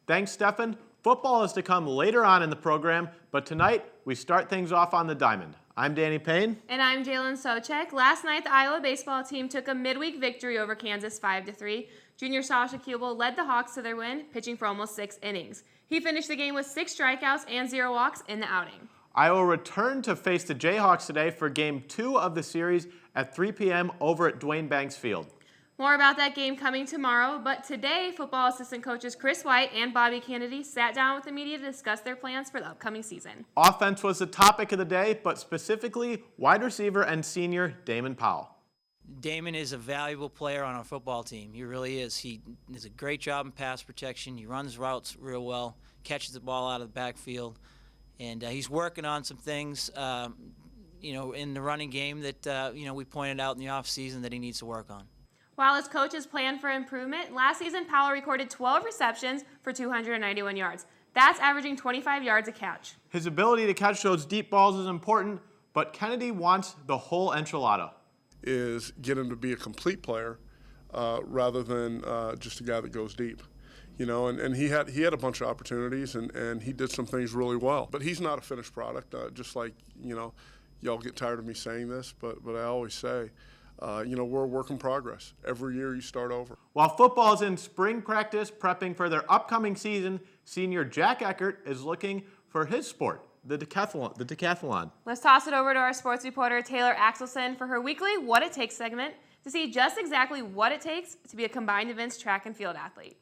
Thanks, Stefan. Football is to come later on in the program, but tonight we start things off on the diamond. I'm Danny Payne. And I'm Jalen Socek. Last night, the Iowa baseball team took a midweek victory over Kansas 5-3. Junior Sasha Kubel led the Hawks to their win, pitching for almost 6 innings. He finished the game with 6 strikeouts and 0 walks in the outing. Iowa returned to face the Jayhawks today for Game 2 of the series at 3 p.m. over at Dwayne Banks Field. More about that game coming tomorrow, but today, football assistant coaches Chris White and Bobby Kennedy sat down with the media to discuss their plans for the upcoming season. Offense was the topic of the day, but specifically wide receiver and senior Damon Powell. Damon is a valuable player on our football team. He really is. He does a great job in pass protection. He runs routes real well, catches the ball out of the backfield, and he's working on some things, in the running game that we pointed out in the offseason that he needs to work on. While his coaches plan for improvement, last season Powell recorded 12 receptions for 291 yards. That's averaging 25 yards a catch. His ability to catch those deep balls is important, but Kennedy wants the whole enchilada. Is get him to be a complete player rather than just a guy that goes deep. And he had a bunch of opportunities and he did some things really well. But he's not a finished product, just like, y'all get tired of me saying this, but I always say, we're a work in progress. Every year you start over. While football is in spring practice prepping for their upcoming season, senior Jack Eckert is looking for his sport, the decathlon. Let's toss it over to our sports reporter Taylor Axelson for her weekly What It Takes segment to see just exactly what it takes to be a combined events track and field athlete.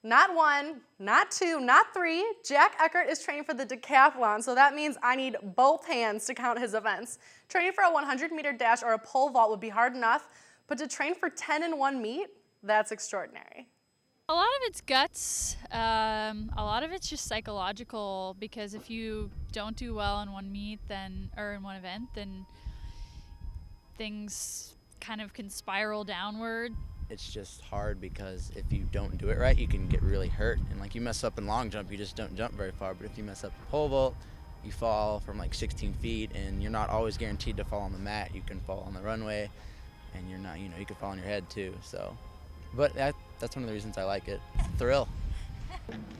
Not 1, not 2, not 3. Jack Eckert is training for the decathlon, so that means I need both hands to count his events. Training for a 100-meter dash or a pole vault would be hard enough, but to train for 10 in one meet, that's extraordinary. A lot of it's guts. A lot of it's just psychological, because if you don't do well in one meet or in one event, then things kind of can spiral downward. It's just hard because if you don't do it right, you can get really hurt. And like you mess up in long jump, you just don't jump very far. But if you mess up in pole vault, you fall from like 16 feet, and you're not always guaranteed to fall on the mat. You can fall on the runway, and you're not, you can fall on your head too. So, but that's one of the reasons I like it. It's a thrill.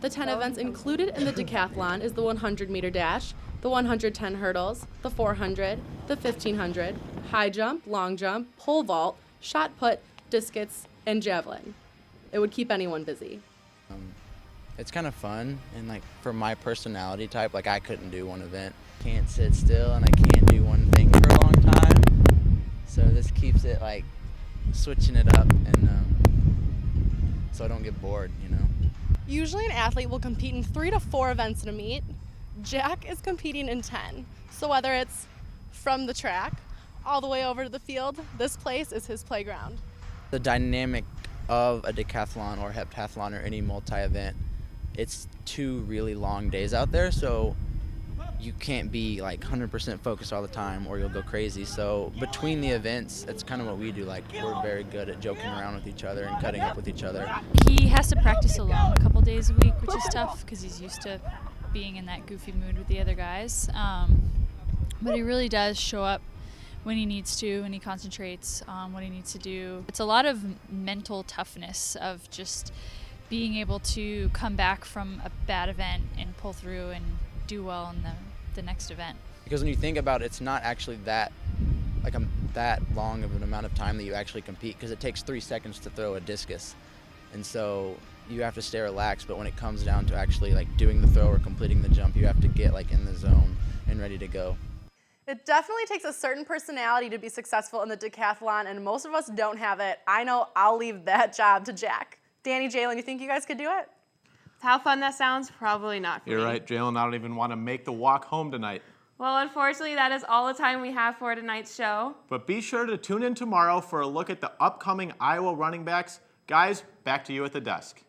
The 10 events included in the decathlon is the 100-meter dash, the 110 hurdles, the 400, the 1500, high jump, long jump, pole vault, shot put, discus, and javelin. It would keep anyone busy. It's kind of fun, and like for my personality type, like I couldn't do one event. Can't sit still, and I can't do one thing for a long time. So this keeps it like switching it up, and so I don't get bored, Usually an athlete will compete in 3 to 4 events in a meet. Jack is competing in 10. So whether it's from the track all the way over to the field, this place is his playground. The dynamic of a decathlon or heptathlon or any multi-event, it's 2 really long days out there, so you can't be like 100% focused all the time or you'll go crazy. So between the events, it's kind of what we do. Like we're very good at joking around with each other and cutting up with each other. He has to practice alone a couple days a week, which is tough because he's used to being in that goofy mood with the other guys. But he really does show up when he needs to, and he concentrates on what he needs to do. It's a lot of mental toughness of just being able to come back from a bad event and pull through and do well in the next event. Because when you think about it, it's not actually that long of an amount of time that you actually compete, because it takes 3 seconds to throw a discus. And so you have to stay relaxed, but when it comes down to actually like doing the throw or completing the jump, you have to get like in the zone and ready to go. It definitely takes a certain personality to be successful in the decathlon, and most of us don't have it. I know I'll leave that job to Jack. Danny, Jalen, you think you guys could do it? How fun that sounds, probably not for me. You're right, Jalen. I don't even want to make the walk home tonight. Well, unfortunately, that is all the time we have for tonight's show. But be sure to tune in tomorrow for a look at the upcoming Iowa running backs. Guys, back to you at the desk.